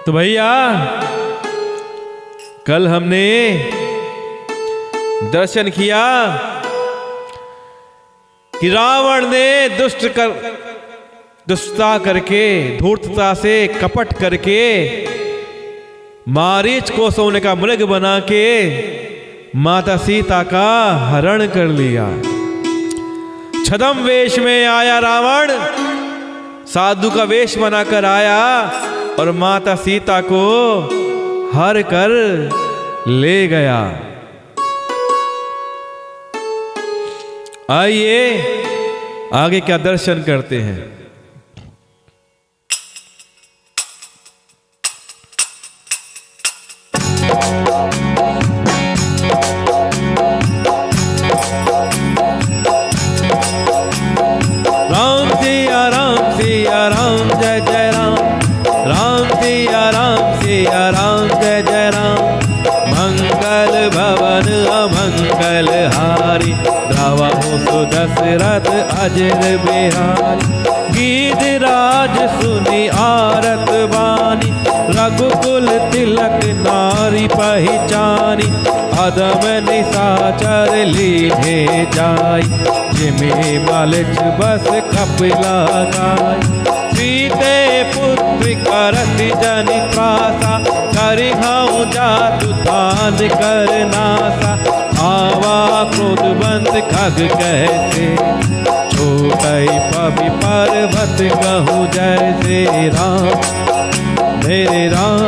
तो भैया कल हमने दर्शन किया कि रावण ने दुष्टता करके, धूर्तता से, कपट करके मारीच को सोने का मृग बना के माता सीता का हरण कर लिया। छद्म वेश में आया रावण, साधु का वेश बनाकर आया और माता सीता को हर कर ले गया। आइए आगे क्या दर्शन करते हैं। राम सिया राम सिया राम, जय जय राम। राम सिया राम सिया राम, जय जय राम। मंगल भवन अमंगल हारी, द्रावहु सुदशरथ अजर बिहारी। गीधराज सुनि आरत बानी, रघुकुल तिलक नारी पहचानी। अधम निशाचर लीधे जाई, जिमि मलिच बस कपिला गाई। सीते पुत्र करति जनि त्रासा, करिहउ जातु दान कर नासा। आवा क्रोधवंत खग कहते, छोटई पवि पर्वत कहु जैसे। राम मेरे राम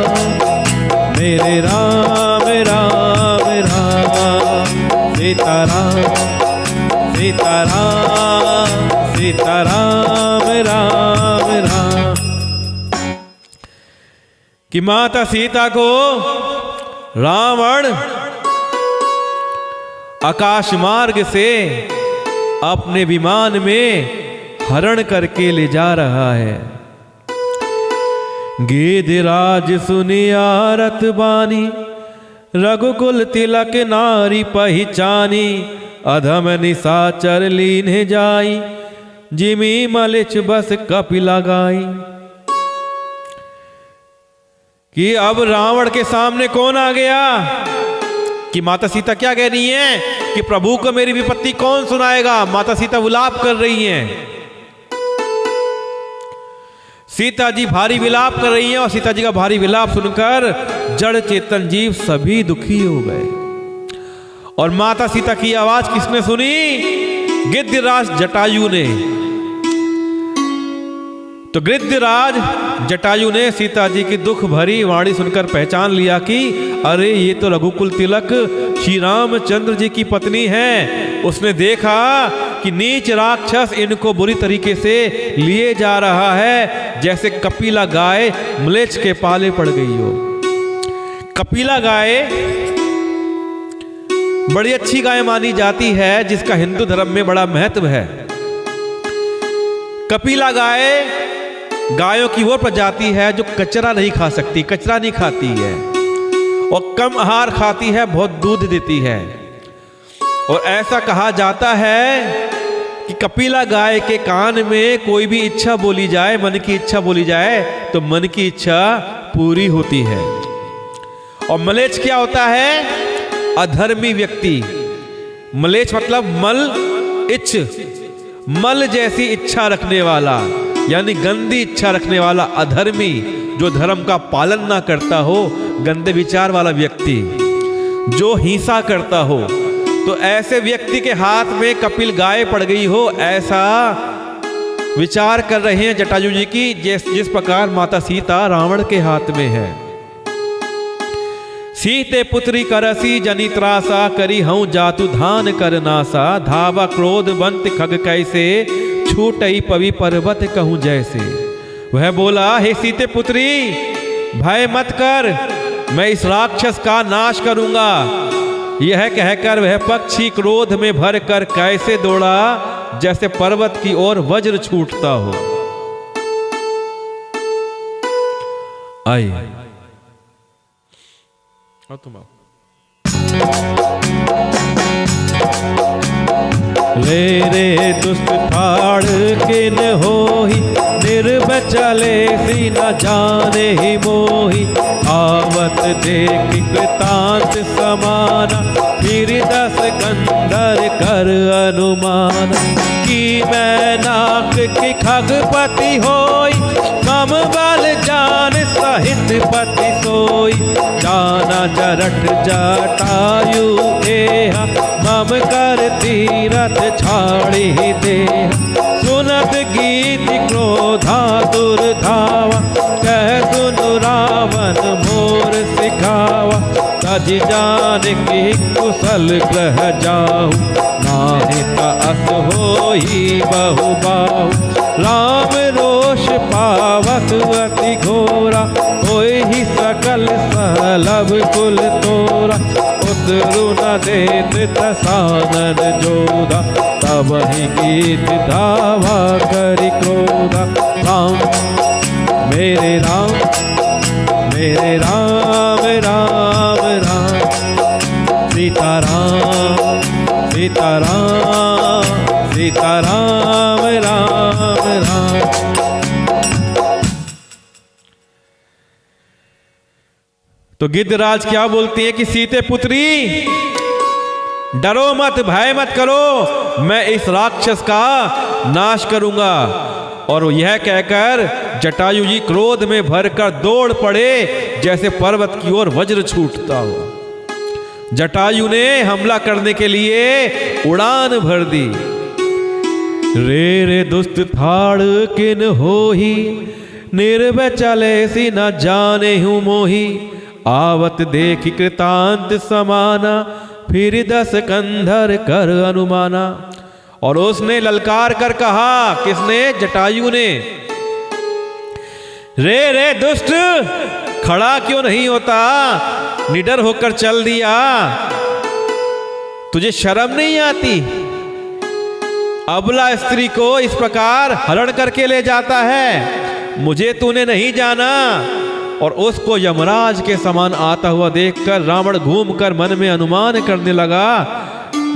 मेरे राम राम राम। सीताराम सीताराम सीताराम राम राम। कि माता सीता को रावण आकाश मार्ग से अपने विमान में हरण करके ले जा रहा है। गीधराज सुनि आरत बानी, रघुकुल तिलक नारी पहचानी। अधम निशाचर लीन्हे जाई, जिमि मलिच बस कपिला गाई। कि अब रावण के सामने कौन आ गया? कि माता सीता क्या कह रही हैं कि प्रभु को मेरी विपत्ति कौन सुनाएगा। माता सीता विलाप कर रही हैं। सीता जी भारी विलाप कर रही हैं और सीता जी का भारी विलाप सुनकर जड़ चेतन जीव सभी दुखी हो गए। और माता सीता की आवाज किसने सुनी? गिद्धराज जटायु ने। तो गिद्धराज जटायु ने सीता जी की दुख भरी वाणी सुनकर पहचान लिया कि अरे ये तो रघुकुल तिलक श्री रामचंद्र जी की पत्नी है। उसने देखा कि नीच राक्षस इनको बुरी तरीके से लिए जा रहा है, जैसे कपिला गाय म्लेच्छ के पाले पड़ गई हो। कपिला गाय बड़ी अच्छी गाय मानी जाती है, जिसका हिंदू धर्म में बड़ा महत्व है। कपिला गाय गायों की वो प्रजाति है जो कचरा नहीं खा सकती, कचरा नहीं खाती है और कम आहार खाती है, बहुत दूध देती है। और ऐसा कहा जाता है कि कपिला गाय के कान में कोई भी इच्छा बोली जाए, मन की इच्छा बोली जाए, तो मन की इच्छा पूरी होती है। और म्लेच्छ क्या होता है? अधर्मी व्यक्ति। म्लेच्छ मतलब मल इच्छ, मल जैसी इच्छा रखने वाला, यानी गंदी इच्छा रखने वाला, अधर्मी, जो धर्म का पालन ना करता हो, गंदे विचार वाला व्यक्ति, जो हिंसा करता हो। तो ऐसे व्यक्ति के हाथ में कपिल गाय पड़ गई हो, ऐसा विचार कर रहे हैं जटायु जी की, जिस प्रकार माता सीता रावण के हाथ में है। सीते पुत्री करसी जनि त्रासा, करी हूं जातु धान कर नासा। धावा क्रोधवंत खग कैसे, छूटई पवि पर्वत कहूं जैसे। वह बोला, हे सीते पुत्री, भय मत कर, मैं इस राक्षस का नाश करूंगा। यह कहकर वह पक्षी क्रोध में भर कर कैसे दौड़ा, जैसे पर्वत की ओर वज्र छूटता हो। आइए तुम ले रे दुष्ट ठाड़ किन होही, निर्बचले सी न जाने ही मोही। आवत देख कृतांत समाना, फिर 10 कंधर कर अनुमान। कि मैं नाक की खगपति होई, कम बल जान सहित पति सोई। जाना जरठ जटायु एहा, मम कर तीरथ छाड़ी देह। सुनत गीत क्रोधा दुर्धावा, कह सुनु रावण मोर सिखावा। तज जान की कुशल ग्रह जाहु, नाहि अस होई बहु बाहु। राम रोष पावत अति घोरा, होई सकल सलभ कुल तोरा। उतरु न देत दसानन जोधा, तब ही गीत धावा करि क्रोधा। राम मेरे राम, मेरे राम राम राम। सीताराम सीताराम सीताराम राम राम। तो गिद्धराज क्या बोलती है कि सीते पुत्री, डरो मत, भय मत करो, मैं इस राक्षस का नाश करूंगा। और यह कहकर जटायु जी क्रोध में भरकर दौड़ पड़े, जैसे पर्वत की ओर वज्र छूटता हो। जटायु ने हमला करने के लिए उड़ान भर दी। रे रे दुष्ट थाड़ किन होही, निर्भय चले सी न जाने हूँ मोही। आवत देख कृतांत समाना, फिर 10 कंधर कर अनुमाना। और उसने ललकार कर कहा, किसने? जटायु ने। रे रे दुष्ट, खड़ा क्यों नहीं होता? निडर होकर चल दिया, तुझे शर्म नहीं आती? अबला स्त्री को इस प्रकार हरण करके ले जाता है, मुझे तूने नहीं जाना। और उसको यमराज के समान आता हुआ देखकर रावण घूमकर मन में अनुमान करने लगा,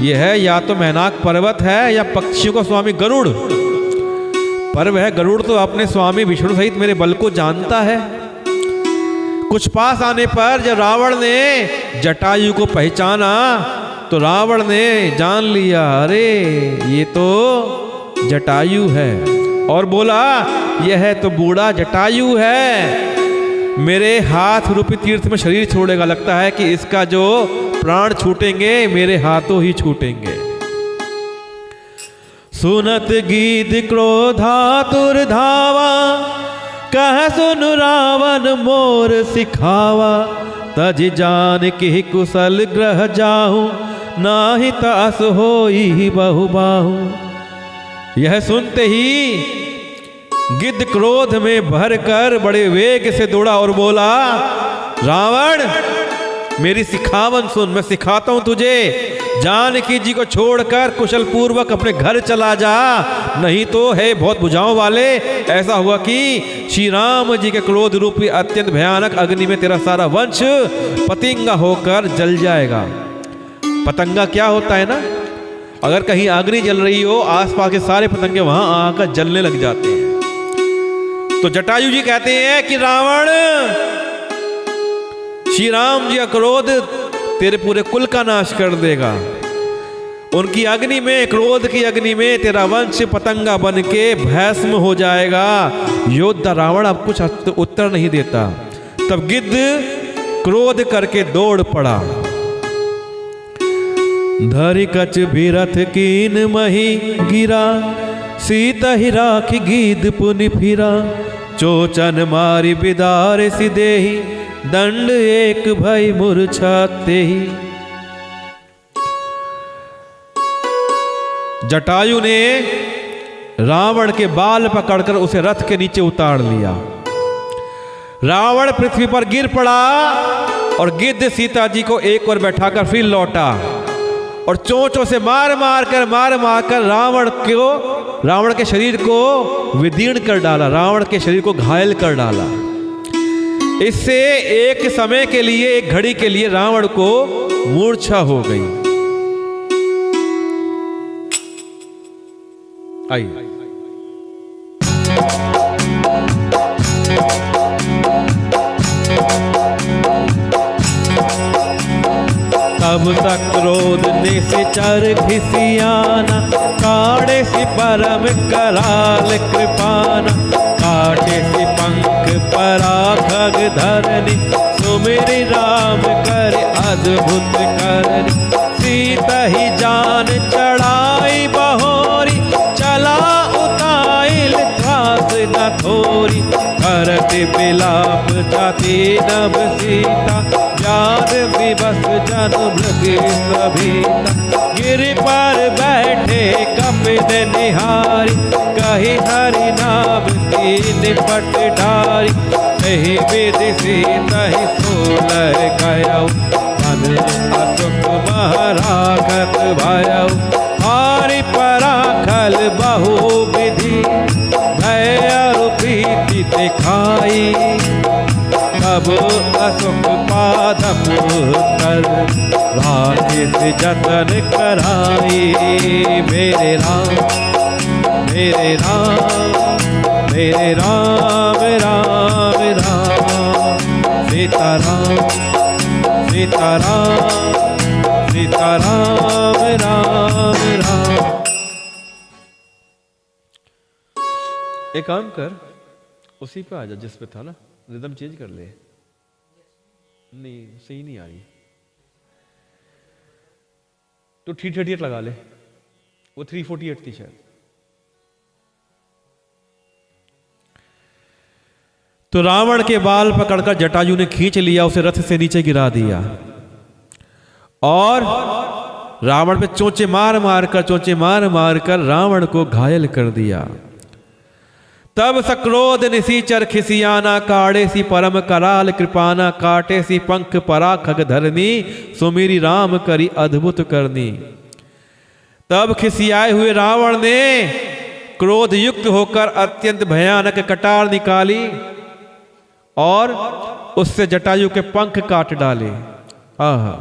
यह है या तो मैनाक पर्वत है या पक्षियों का स्वामी गरुड़। पर वह गरुड़ तो अपने स्वामी विष्णु सहित मेरे बल को जानता है। कुछ पास आने पर जब रावण ने जटायु को पहचाना तो रावण ने जान लिया, अरे ये तो जटायु है। और बोला, यह तो बूढ़ा जटायु है, मेरे हाथ रूपी तीर्थ में शरीर छोड़ेगा। लगता है कि इसका जो प्राण छूटेंगे मेरे हाथों ही छूटेंगे। सुनत गीत क्रोधातुर धावा, कह सुन रावण मोर सिखावा। तज जान की कुशल ग्रह जाहू, नाहि तास होई बहु बाहु। यह सुनते ही गिद्ध क्रोध में भरकर बड़े वेग से दौड़ा और बोला, रावण मेरी सिखावन सुन, मैं सिखाता हूं तुझे। जानकी जी को छोड़कर कुशल पूर्वक अपने घर चला जा, नहीं तो है बहुत बुझाओं वाले ऐसा हुआ कि श्री राम जी के क्रोध रूपी अत्यंत भयानक अग्नि में तेरा सारा वंश पतंगा होकर जल जाएगा। पतंगा क्या होता है ना, अगर कहीं अग्नि जल रही हो, आसपास के सारे पतंगे वहां आकर जलने लग जाते हैं। तो जटायु जी कहते हैं कि रावण, श्री राम जी का क्रोध तेरे पूरे कुल का नाश कर देगा। उनकी अग्नि में, क्रोध की अग्नि में तेरा वंश पतंगा बन के भस्म हो जाएगा। योद्धा रावण अब कुछ उत्तर नहीं देता। तब गिद्ध क्रोध करके दौड़ पड़ा। धरि कच भीरथ कीन मही गिरा, सीता ही राखी गीध पुनि फिरा। चोचन मारी बिदार सिदेही, दंड एक भई मूर्छाते ही। जटायु ने रावण के बाल पकड़कर उसे रथ के नीचे उतार लिया। रावण पृथ्वी पर गिर पड़ा और गिद्ध सीता जी को एक और बैठाकर फिर लौटा और चोंचों से मार मार कर रावण के शरीर को विदीर्ण कर डाला, रावण के शरीर को घायल कर डाला। इससे एक समय के लिए, एक घड़ी के लिए रावण को मूर्छा हो गई। आइए तब तक क्रोध निश्चर खिसियाना, काटे सी परम कराल कृपाना। काटे सी पंख पराखग धरनी, सुमिरि राम कर अद्भुत करनी। सीता ही जान चढ़ाई बहोरी, चला उताइल त्रास न थोरी। करत बिलाप जाति नभ सीता, व्याध विवश जन मृग सभीता। गिरि पर बैठे कपिन निहारी, कही हरि नाम तीन पट ढारी। कही विधि सीता ही सोलह गयौ, मन असुख महराखत भयौ। हारि पराखल बहु विधि, भय अरु प्रीति दिखाई। तब असुख पादप कर, राजेश जतन कराई। मेरे राम मेरे राम मेरे राम राम राम। सीताराम सीताराम सीताराम राम राम। एक काम कर, उसी पे आ जा जिस पे था ना, रिदम चेंज कर ले। नहीं सही नहीं आ रही, तो 338 लगा ले, वो 348 थी शायद। तो रावण के बाल पकड़कर जटायु ने खींच लिया, उसे रथ से नीचे गिरा दिया और रावण पे चोंचे मार मार कर रावण को घायल कर दिया। तब सक्रोध निसीचर खिसियाना, काड़े सी परम कराल कृपाना। काटे सी पंख पराखग धरनी, सुमिरि राम करी अद्भुत करनी। तब खिसियाए हुए रावण ने क्रोध युक्त होकर अत्यंत भयानक कटार निकाली और उससे जटायु के पंख काट डाले। आहा,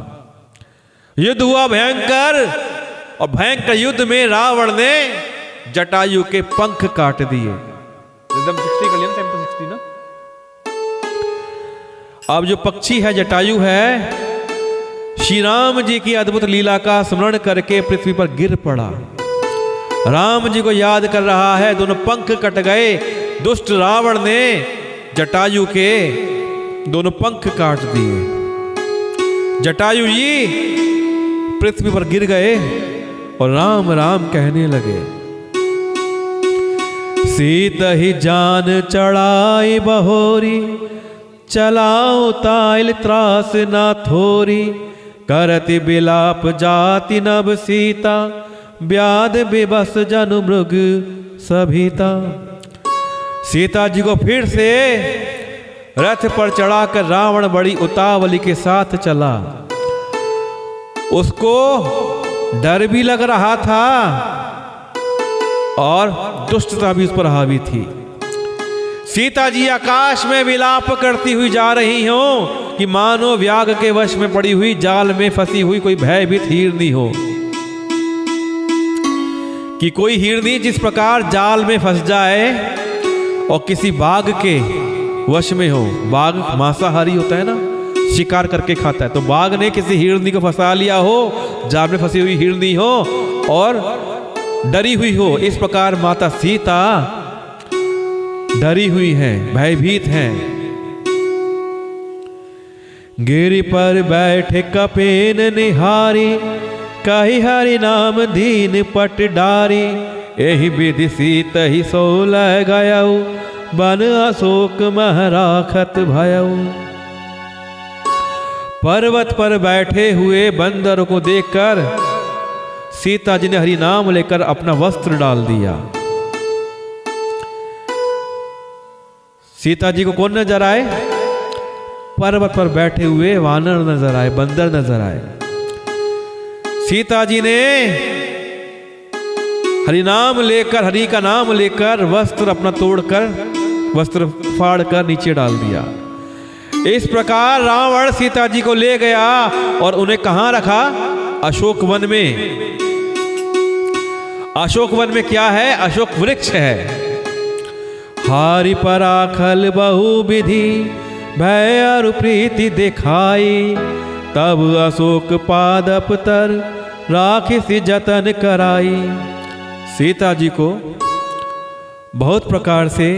युद्ध हुआ भयंकर, और भयंकर युद्ध में रावण ने जटायु के पंख काट दिए। एकदम 60 कर लिया ना, टेम्पो 60 ना। अब जो पक्षी है जटायु है, श्री राम जी की अद्भुत लीला का स्मरण करके पृथ्वी पर गिर पड़ा। राम जी को याद कर रहा है, दोनों पंख कट गए। दुष्ट रावण ने जटायु के दोनों पंख काट दिए। जटायु जी पृथ्वी पर गिर गए और राम राम कहने लगे। सीता ही जान चढ़ाई बहोरी, चलाओ ताइल त्रास ना थोरी। करति बिलाप जाति नभ सीता, व्याध विवश जनु मृग सभीता। सीता जी को फिर से रथ पर चढ़ाकर रावण बड़ी उतावली के साथ चला। उसको डर भी लग रहा था और दुष्टता भी उस पर हावी थी। सीता जी आकाश में विलाप करती हुई जा रही हो कि मानो व्याघ के वश में पड़ी हुई जाल में फंसी हुई कोई भयभीत हिरनी हो। कि कोई हिरनी जिस प्रकार जाल में फंस जाए और किसी बाघ के वश में हो। बाघ मांसाहारी होता है ना, शिकार करके खाता है, तो बाघ ने किसी हिरनी को फंसा लिया हो, जाल में फंसी हुई हिरनी हो और डरी हुई हो। इस प्रकार माता सीता डरी हुई हैं, भयभीत हैं। गिरि पर बैठे कपिन निहारी, कही हरि नाम दीन पट डारी। एहि विधि सीत ही सोलह गयऊ, बन अशोक महराखत भयऊ। पर्वत पर बैठे हुए बंदर को देखकर सीता जी ने हरि नाम लेकर अपना वस्त्र डाल दिया। सीता जी को कौन नजर आए? पर्वत पर बैठे हुए वानर नजर आए, बंदर नजर आए। सीता जी ने हरि नाम लेकर, हरि का नाम लेकर वस्त्र अपना तोड़कर, वस्त्र फाड़कर नीचे डाल दिया। इस प्रकार रावण सीता जी को ले गया और उन्हें कहां रखा? अशोक वन में। अशोक वन में क्या है? अशोक वृक्ष है। हारि पराखल बहु विधि, भय अरु प्रीति दिखाई। तब अशोक पादप तर राखिसी जतन कराई। सीता जी को बहुत प्रकार से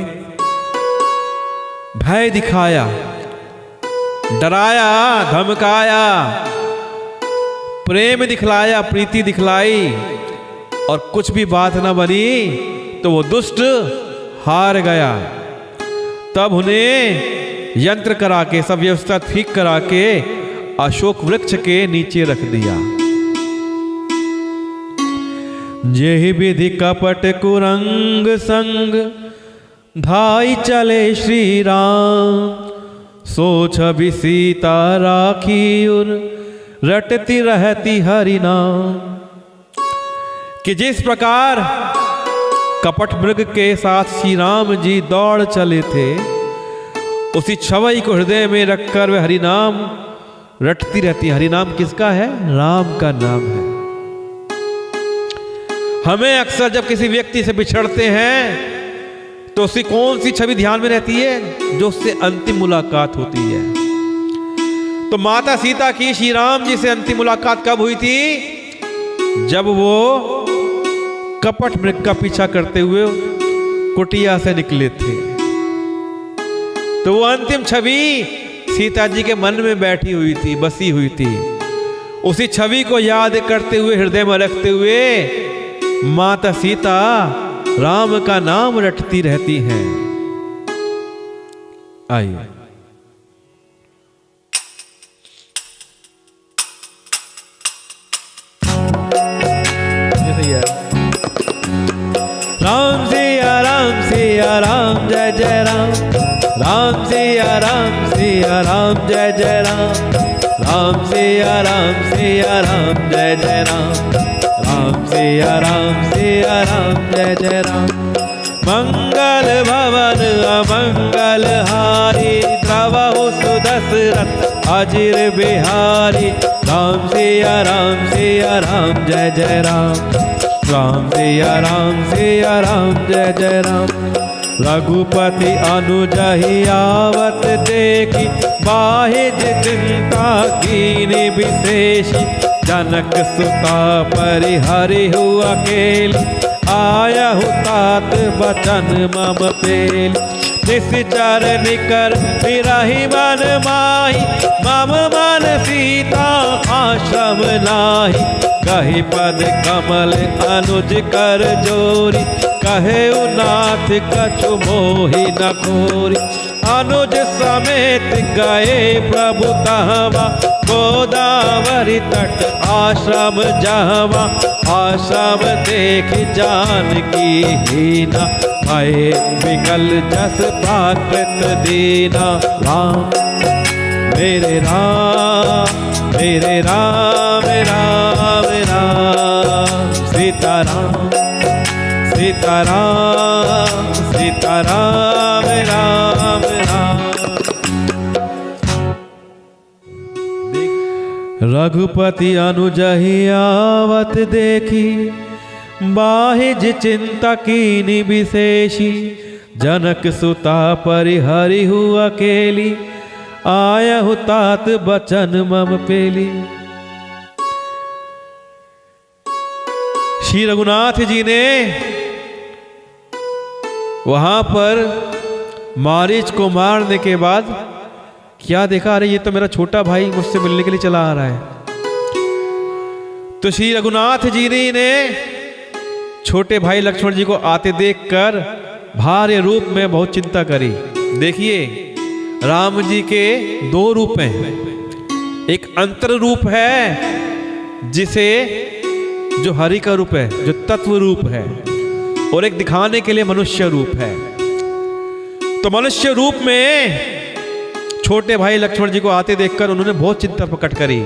भय दिखाया, डराया, धमकाया, प्रेम दिखलाया, प्रीति दिखलाई, और कुछ भी बात न बनी तो वो दुष्ट हार गया। तब उन्हें यंत्र करा के, सब व्यवस्था ठीक करा के अशोक वृक्ष के नीचे रख दिया। जेहि विधि कपट कुरंग संग धाई चले श्री राम। सोच भी सीता राखी उर रटती रहती हरि नाम। कि जिस प्रकार कपट मृग के साथ श्री राम जी दौड़ चले थे, उसी छवई को हृदय में रखकर वे हरि नाम रटती रहती। हरि नाम किसका है? राम का नाम है। हमें अक्सर जब किसी व्यक्ति से बिछड़ते हैं तो उसकी कौन सी छवि ध्यान में रहती है? जो उससे अंतिम मुलाकात होती है। तो माता सीता की श्री राम जी से अंतिम मुलाकात कब हुई थी? जब वो कपट मृग का पीछा करते हुए कुटिया से निकले थे। तो वो अंतिम छवि सीता जी के मन में बैठी हुई थी, बसी हुई थी। उसी छवि को याद करते हुए, हृदय में रखते हुए माता सीता राम का नाम रटती रहती हैं। आइए राम सिया राम सिया राम जय जय राम। राम सिया राम सिया राम जय जय राम। राम सिया राम सिया राम जय जय राम। राम सिया राम जय जय राम। मंगल भवन अमंगल हारी, द्रवहु सुदशरथ अजिर बिहारी। राम सिया राम जय जय राम। राम सिया राम जय जय राम। रघुपति अनुजहि आवत देखी, बाहिज चिंता कीनि विशेषी। जनक सुता परिहरिहु अकेली, आयहु तात बचन मम पेली। निश्चर निकर विरहि मन माही, मम मन सीता आश्रम नाही। कहि पद कमल अनुज कर जोरी, कहे नाथ कछु मोहि न खोरी। अनुज समेत गए प्रभु तहवा, गोदावरी तट आश्रम जहवा। आश्रम देख जानकी हीना, भये विकल जस प्राकृत दीना। राम मेरे राम मेरे राम राम राम। सीताराम सीताराम सीताराम राम राम। रघुपति अनुजहि आवत देखी, बाहिज चिंता कीनि विशेषी। जनक सुता परिहरिहु अकेली, आयहु तात बचन मम पेली। श्री रघुनाथ जी ने वहां पर मारीच को मारने के बाद क्या देखा? अरे ये तो मेरा छोटा भाई मुझसे मिलने के लिए चला आ रहा है। तो श्री रघुनाथ जी ने छोटे भाई लक्ष्मण जी को आते देखकर भार्य रूप में बहुत चिंता करी। देखिए राम जी के दो रूप हैं। एक अंतर रूप है जिसे जो हरि का रूप है, जो तत्व रूप है, और एक दिखाने के लिए मनुष्य रूप है। तो मनुष्य रूप में छोटे भाई लक्ष्मण जी को आते देखकर उन्होंने बहुत चिंता प्रकट करी,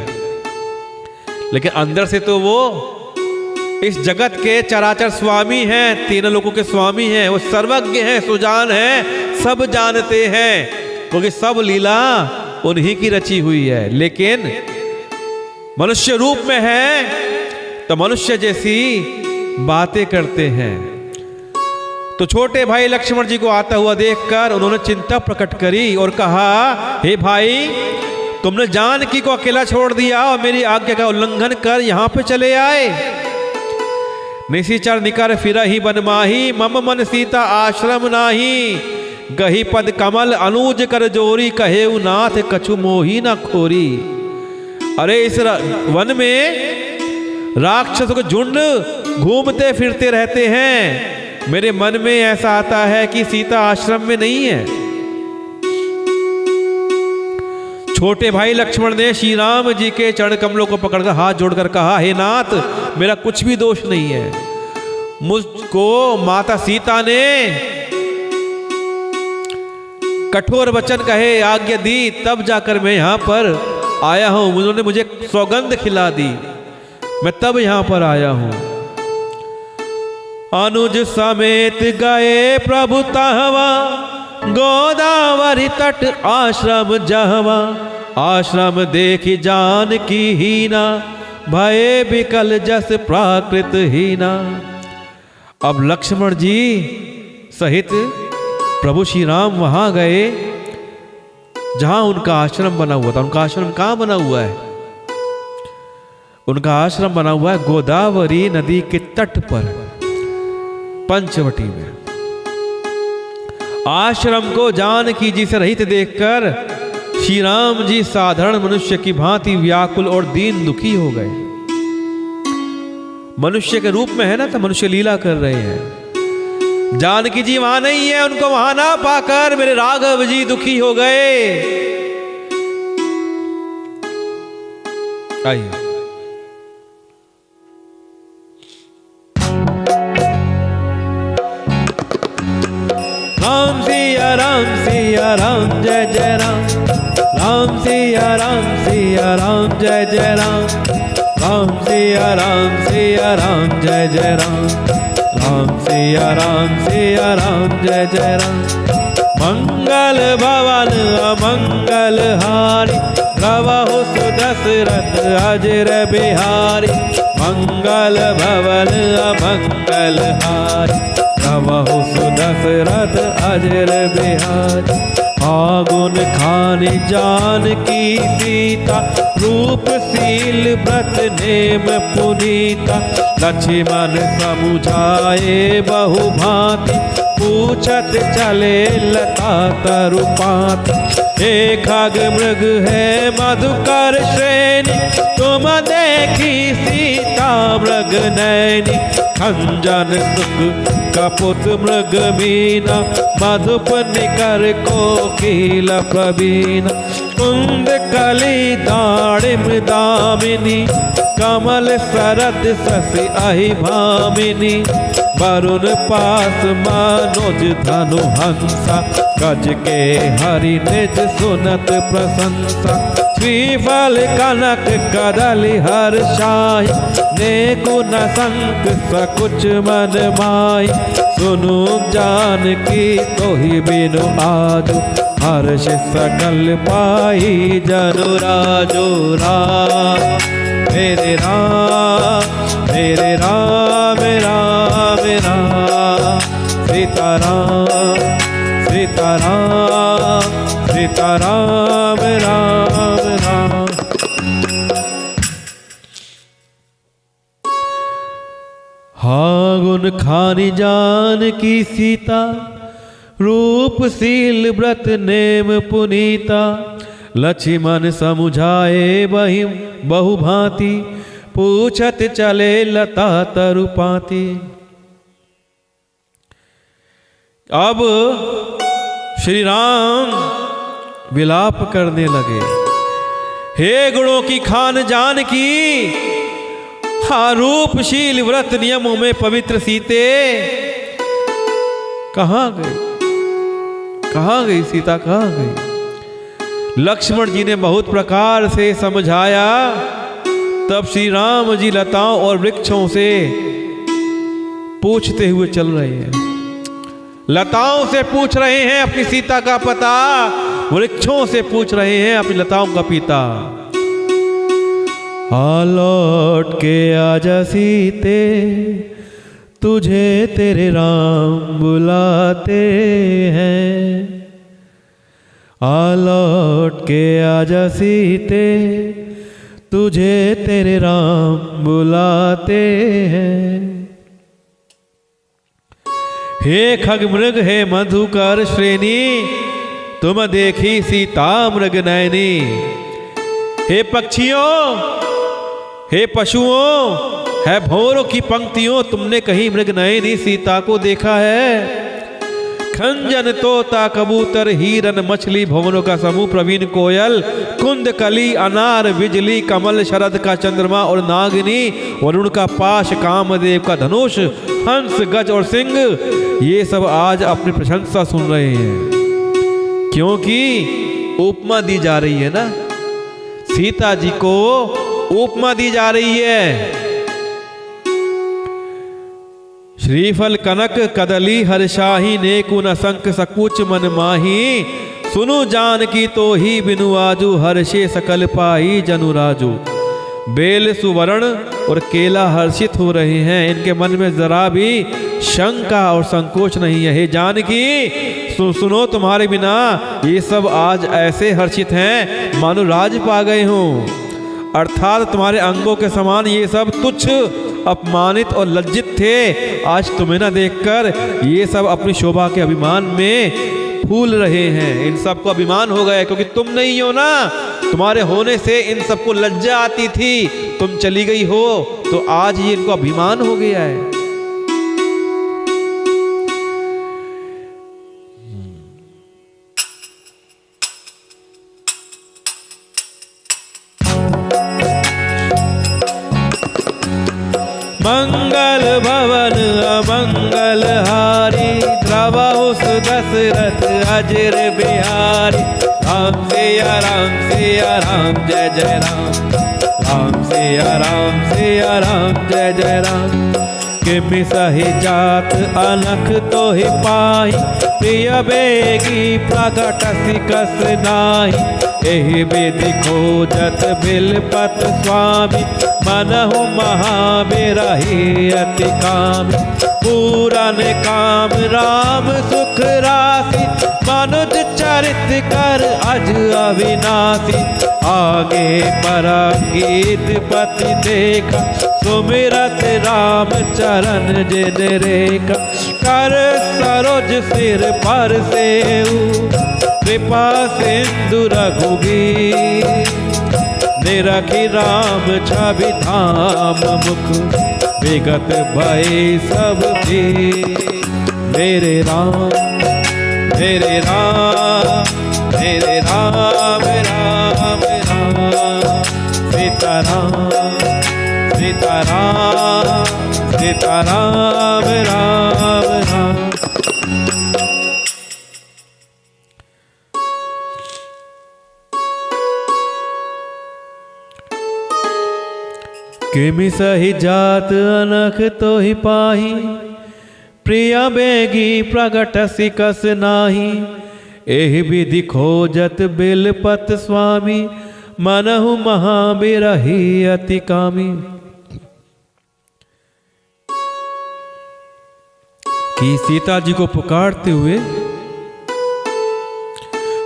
लेकिन अंदर से तो वो इस जगत के चराचर स्वामी हैं, तीनों लोगों के स्वामी हैं। वो सर्वज्ञ हैं, सुजान हैं, सब जानते हैं, क्योंकि सब लीला उन्हीं की रची हुई है। लेकिन मनुष्य रूप में है तो मनुष्य जैसी बातें करते हैं। तो छोटे भाई लक्ष्मण जी को आता हुआ देखकर उन्होंने चिंता प्रकट करी और कहा, हे भाई, तुमने जानकी को अकेला छोड़ दिया और मेरी आज्ञा का उल्लंघन कर यहाँ पे चले आए। निशिचर निकर फिरहि बनमाही, मम मन सीता आश्रम नाही। गही पद कमल अनुज कर जोरी, कहे नाथ कछु मोही न खोरी। अरे इस वन में राक्षसों के झुंड घूमते फिरते रहते हैं, मेरे मन में ऐसा आता है कि सीता आश्रम में नहीं है। छोटे भाई लक्ष्मण ने श्री राम जी के चरण कमलों को पकड़कर हाथ जोड़कर कहा, हे नाथ, मेरा कुछ भी दोष नहीं है। मुझको माता सीता ने कठोर वचन कहे, आज्ञा दी, तब जाकर मैं यहां पर आया हूं। उन्होंने मुझे सौगंध खिला दी, मैं तब यहां पर आया हूं। अनुज समेत गए प्रभु तहवा, गोदावरी तट आश्रम जहवा। आश्रम देखी जानकी हीना, भये बिकल जस प्राकृत हीना। अब लक्ष्मण जी सहित प्रभु श्री राम वहां गए जहां उनका आश्रम बना हुआ था। उनका आश्रम कहां बना हुआ है? उनका आश्रम बना हुआ है गोदावरी नदी के तट पर, पंचवटी में। आश्रम को जानकी जी से रहित देखकर श्री राम जी साधारण मनुष्य की भांति व्याकुल और दीन दुखी हो गए। मनुष्य के रूप में है ना, तो मनुष्य लीला कर रहे हैं। जानकी जी वहां नहीं है, उनको वहां ना पाकर मेरे राघव जी दुखी हो गए। आइए राम सिया राम जय जय राम, राम सिया राम जय जय राम, राम सिया राम जय जय राम, राम सिया राम जय जय राम। मंगल भवन अमंगल हारी, रवहु सुदशरथ अजर बिहारी। मंगल भवन अमंगल हारी, रवहु सुदशरथ अजर बिहारी। फागुन खानी जानकी सीता, रूपशील व्रत नेम पुनीता। लक्ष्मण समुझाए बहु भांति, पूछत चले लता तरुपात। एक खग मृग है मधुकर श्रेणी, तुम देखी सीता मृग नैनी। खंजन सुख कपुत मृग मीना, मधुप निकर कोकिल प्रवीणा। कुंद कली दाड़िम दामिनी, कमल सरद शशि अहि भामिनी। वरुण पास मनोज धनु हंसा, गज के हरि निज सुनत प्रशंसा। श्रीफल कनक कदली हर्षाई, नेकु न संक सकुच मन माई। सुनु जानकी तोहि बिनु आजो, हर्ष सकल पाई जनु राजो। राम मेरे राम मेरे राम राम राम। सीताराम सीताराम सीताराम राम राम। फागुन खानी जानकी सीता, रूपशील व्रत नेम पुनीता। लक्ष्मण समुझाए बहु भांति, पूछत चले लता तरुपाती। अब श्री राम विलाप करने लगे, हे गुणों की खान जानकी, रूपशील व्रत नियमों में पवित्र सीते, कहां गई कहां गई सीता कहां गई? लक्ष्मण जी ने बहुत प्रकार से समझाया। तब श्री राम जी लताओं और वृक्षों से पूछते हुए चल रहे हैं। लताओं से पूछ रहे हैं अपनी सीता का पता, वृक्षों से पूछ रहे हैं अपनी लताओं का पिता। लौट के आजा सीते, तुझे तेरे राम बुलाते हैं। आ लौट के आजा सीते, तुझे तेरे राम बुलाते हैं। हे खग मृग हे मधुकर श्रेणी, तुम देखी सीता मृग नयनी। हे पक्षियों, हे पशुओं, है भौरों की पंक्तियों, तुमने कहीं मृग नयनी सीता को देखा है? खंजन तोता कबूतर हिरन मछली भवनों का समूह प्रवीण कोयल कुंद कली अनार बिजली कमल शरद का चंद्रमा और नागिनी वरुण का पाश कामदेव का धनुष हंस गज और सिंह, ये सब आज अपनी प्रशंसा सुन रहे हैं। क्योंकि उपमा दी जा रही है ना, सीता जी को उपमा दी जा रही है। श्रीफल कनक कदली हर्षाही नेकुन असंक सकुच मन माही, सुनु जान की तो ही बिनु आजू हर्षे सकल पाई जनु राजू। बेल सुवर्ण और केला हर्षित हो रहे हैं, इनके मन में जरा भी शंका और संकोच नहीं है। हे जानकी सुनो, तुम्हारे बिना ये सब आज ऐसे हर्षित हैं मानो राज पा गए हों। अर्थात तुम्हारे अंगों के समान ये सब तुच्छ अपमानित और लज्जित थे। आज तुम्हें ना देखकर ये सब अपनी शोभा के अभिमान में फूल रहे हैं। इन सब को अभिमान हो गया क्योंकि तुम नहीं हो ना, तुम्हारे होने से इन सबको लज्जा आती थी, तुम चली गई हो तो आज ये इनको अभिमान हो गया है। मंगल भवन अमंगल हारी, द्रवहुस दशरथ अजर बिहारी। राम सिया राम सिया राम जय जय राम, राम सिया राम सिया राम जय जय राम। किमि सही जात अनख तो ही पाई, प्रिय बेगी प्रगट सिकस नाई। एहि विधि खोजत बिलपत स्वामी, मनहु महाबिरही अति कामी। पूरन काम राम सुख राशि, मनुज चरित कर अज अविनाशी। आगे परंगीत पति देखा, सुमिरत राम चरण जिन रेखा। कर सरोज सिर पर सेऊ, कृपा सिंधु रघुबीर। निरखी राम छवि धाम मुख, विगत भय सब भी। मेरे राम मेरे राम मेरे राम राम राम। सीताराम सीताराम सीताराम राम राम। किमि सही जात अनख तो ही पाही, प्रिया बेगी प्रगट सिकस नाही। एहि विधि खोजत बिलपत स्वामी, मनहु महाबिरही अति कामी। कि सीता जी को पुकारते हुए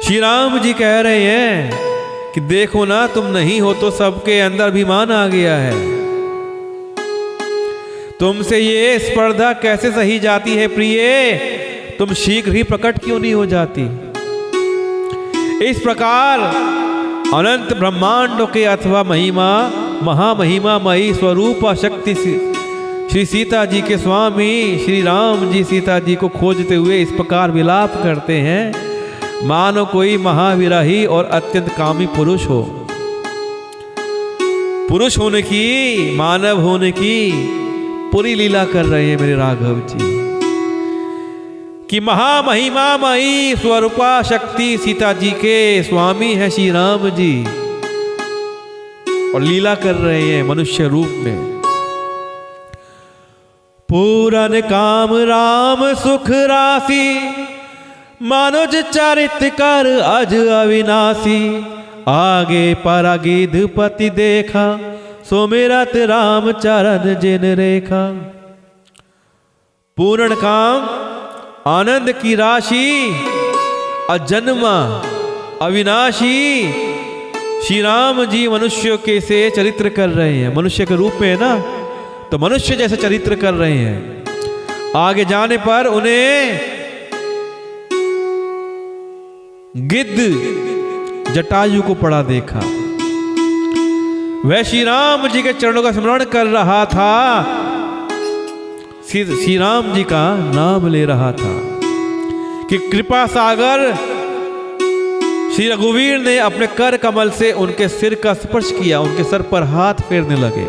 श्री राम जी कह रहे हैं कि देखो ना, तुम नहीं हो तो सबके अंदर अभिमान आ गया है। तुमसे ये स्पर्धा कैसे सही जाती है प्रिय, तुम शीघ्र ही प्रकट क्यों नहीं हो जाती। इस प्रकार अनंत ब्रह्मांडों के अथवा महिमा महामहिमा मई स्वरूप शक्ति श्री सीता जी के स्वामी श्री राम जी सीता जी को खोजते हुए इस प्रकार विलाप करते हैं, मानो कोई महाविरही और अत्यंत कामी पुरुष हो। पुरुष होने की, मानव होने की पूरी लीला कर रहे हैं मेरे राघव जी कि महामहिमा मई स्वरूपा शक्ति सीता जी के स्वामी है श्री राम जी, और लीला कर रहे हैं मनुष्य रूप में। पूरन काम राम सुख राशि, मनुज चरित कर अज अविनाशी। आगे परागिध पति देखा, सुमिरत राम चरण जिन रेखा। पूर्ण काम आनंद की राशि, अजन्मा अविनाशी श्री राम जी मनुष्यों के से चरित्र कर रहे हैं। मनुष्य के रूप में है ना, तो मनुष्य जैसे चरित्र कर रहे हैं। आगे जाने पर उन्हें गिद्ध जटायु को पड़ा देखा। वह श्री राम जी के चरणों का स्मरण कर रहा था, श्री राम जी का नाम ले रहा था कि कृपा सागर श्री रघुवीर ने अपने कर कमल से उनके सिर का स्पर्श किया, उनके सर पर हाथ फेरने लगे।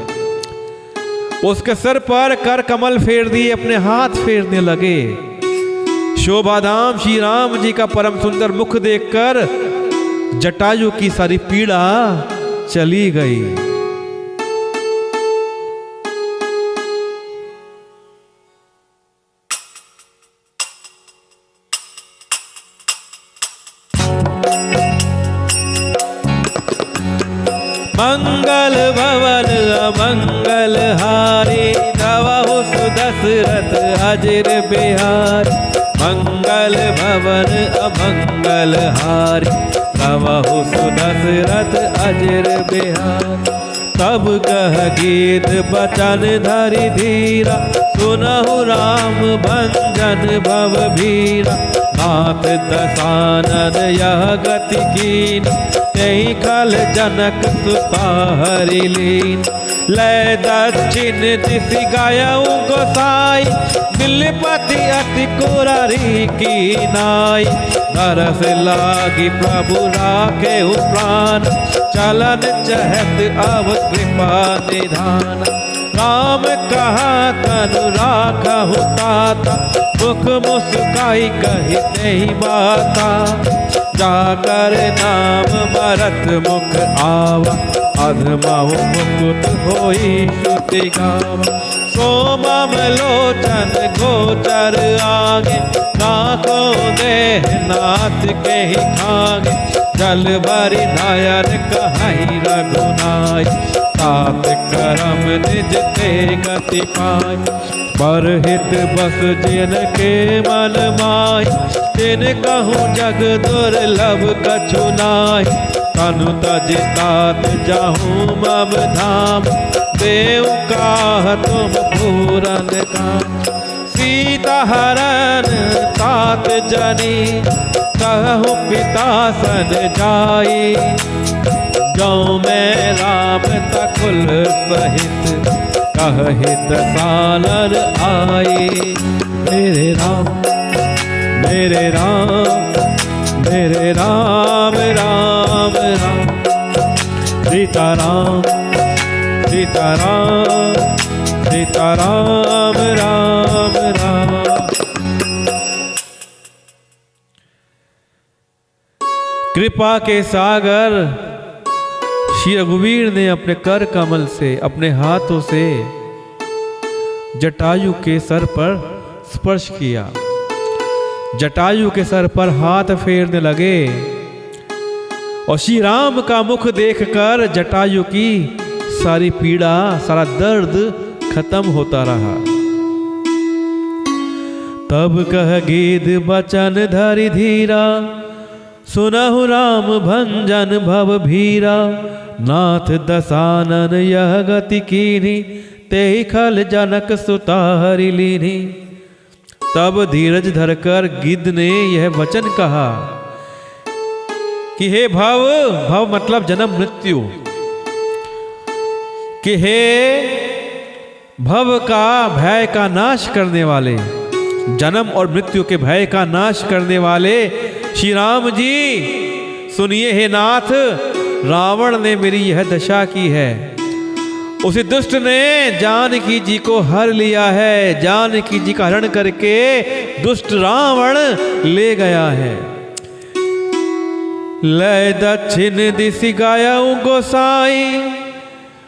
उसके सर पर कर कमल फेर दिए, अपने हाथ फेरने लगे। शोभाधाम श्री राम जी का परम सुंदर मुख देखकर जटायु की सारी पीड़ा चली गई। मंगल भवन अमंगल हारी, नवहु सुदशरथ अजिर बिहारी। मंगल भवन अमंगल हारी, नवहु सुदशरथ अजिर बिहारी। तब कह गीत बचन धरि धीरा, सुनहु राम भंजन भव भीरा। नाथ दसानन यह गति कीन, तेहि खल जनक सुता हरि लीन। लय दक्षिण दिशि गायऊ गोसाई, बिलपति अति कुररी की नाई। दरस लागी प्रभु राखेहु प्राण, चलन चहत अब कृपा निधान। राम कहा तनु राखहु ताता, मुख मुस्काई कहि तेहि बाता। जाकर नाम भरत मुख आवा, अधमहु मुकुट होई श्रुति गावा। सोमम लोचन गोचर आगे, नाको देह नाथ के ही खागे। जल भरि नयन कहाई रघुनाई, तात करम निज ते गति पाई। परहित बस जिन के मन माय, तिन कहूँ जग दुर्लभ कछु नाय। तनु तज तात जाहूँ मम धाम, देव काह तुम पूरन काम। सीता हरण तात जनी, कहूँ पिता सन जाई। जाऊँ मैं राम तकुल सहित, कहहित सानर आई। मेरे राम मेरे राम मेरे राम राम राम। सीता राम सीता राम सीता राम राम राम। कृपा के सागर श्री रघुवीर ने अपने कर कमल से, अपने हाथों से जटायु के सर पर स्पर्श किया। जटायु के सर पर हाथ फेरने लगे और श्री राम का मुख देखकर जटायु की सारी पीड़ा, सारा दर्द खत्म होता रहा। तब कह गीत बचन धरि धीरा, सुनहु राम भंजन भव भीरा। नाथ दसानन यह गति कीनी, तेहि खल जनक सुता हरि लीनी। तब धीरज धरकर गिद्ध ने यह वचन कहा कि हे भव, भव मतलब जन्म मृत्यु, कि हे भव का भय का नाश करने वाले, जन्म और मृत्यु के भय का नाश करने वाले श्री राम जी, सुनिए हे नाथ, रावण ने मेरी यह दशा की है। उसी दुष्ट ने जानकी जी को हर लिया है, जानकी जी का हरण करके दुष्ट रावण ले गया है। लय दक्षिण दिशि गायऊ गोसाई,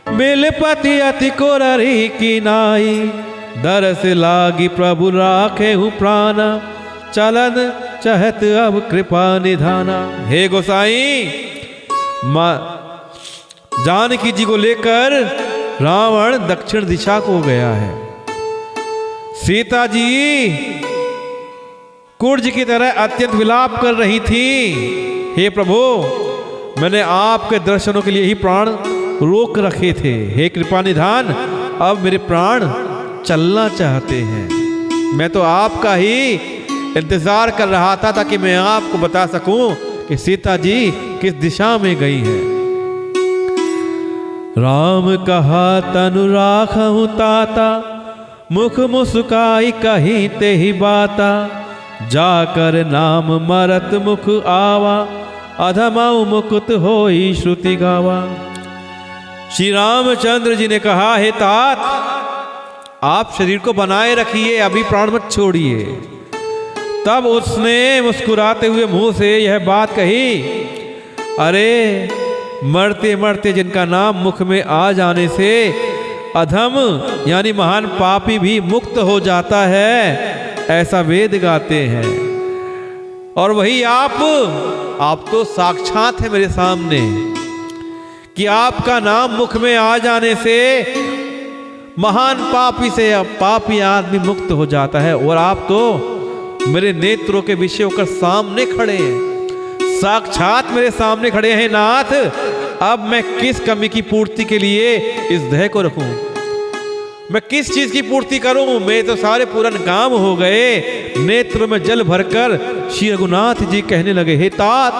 बिलपति अति कुररी की नाई। दरस लागी प्रभु राखेहु प्राणा, चलन चहत अब कृपा निधाना। हे गोसाई, जानकी जी को लेकर रावण दक्षिण दिशा को गया है। सीता जी कुर्ज की तरह अत्यंत विलाप कर रही थी। हे प्रभु, मैंने आपके दर्शनों के लिए ही प्राण रोक रखे थे। हे कृपा निधान, अब मेरे प्राण चलना चाहते हैं। मैं तो आपका ही इंतजार कर रहा था ताकि मैं आपको बता सकूं कि सीता जी किस दिशा में गई है। राम कहा तनु राखहु ताता, मुख मुस्काई कहीं ते ही बाता। जाकर नाम मरत मुख आवा, अधमाऊ मुकुत होई श्रुति गावा। श्री रामचंद्र जी ने कहा, हे तात, आप शरीर को बनाए रखिए, अभी प्राण मत छोड़िए। तब उसने मुस्कुराते हुए मुंह से यह बात कही, अरे मरते मरते जिनका नाम मुख में आ जाने से अधम यानी महान पापी भी मुक्त हो जाता है, ऐसा वेद गाते हैं। और वही आप तो साक्षात है मेरे सामने कि आपका नाम मुख में आ जाने से महान पापी से पापी आदमी मुक्त हो जाता है। और आप तो मेरे नेत्रों के विषय होकर सामने खड़े हैं, साक्षात मेरे सामने खड़े हैं नाथ। अब मैं किस कमी की पूर्ति के लिए इस देह को रखूं? मैं किस चीज की पूर्ति करूं? मेरे तो सारे पूरन काम हो गए। नेत्र में जल भरकर श्री रघुनाथ जी कहने लगे, हे तात,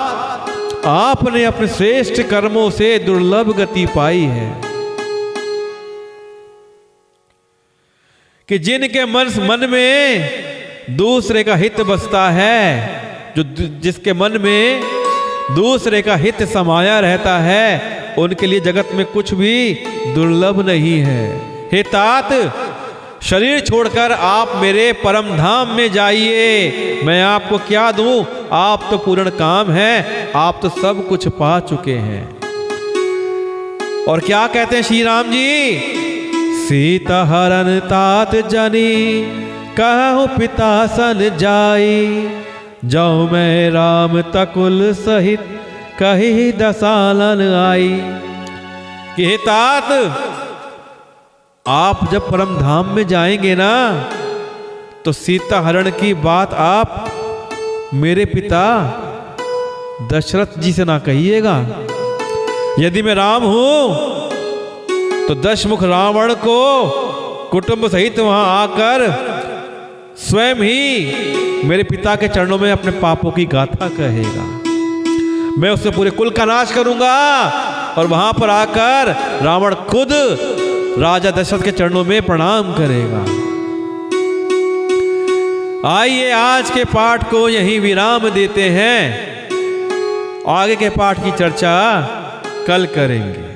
आपने अपने श्रेष्ठ कर्मों से दुर्लभ गति पाई है कि जिनके मन में दूसरे का हित बसता है, जिसके मन में दूसरे का हित समाया रहता है, उनके लिए जगत में कुछ भी दुर्लभ नहीं है। हे तात, शरीर छोड़कर आप मेरे परम धाम में जाइए। मैं आपको क्या दूं? आप तो पूर्ण काम हैं, आप तो सब कुछ पा चुके हैं। और क्या कहते हैं श्री राम जी? सीता हरन तात जनी, कहु पिता सन जाई। जाऊं मैं राम तकुल सहित, कही दसालन आई। कि हे तात, आप जब परम धाम में जाएंगे ना, तो सीता हरण की बात आप मेरे पिता दशरथ जी से ना कहिएगा। यदि मैं राम हूं तो दशमुख रावण को कुटुंब सहित वहां आकर स्वयं ही मेरे पिता के चरणों में अपने पापों की गाथा कहेगा। मैं उससे पूरे कुल का नाश करूंगा और वहां पर आकर रावण खुद राजा दशरथ के चरणों में प्रणाम करेगा। आइए आज के पाठ को यहीं विराम देते हैं, आगे के पाठ की चर्चा कल करेंगे।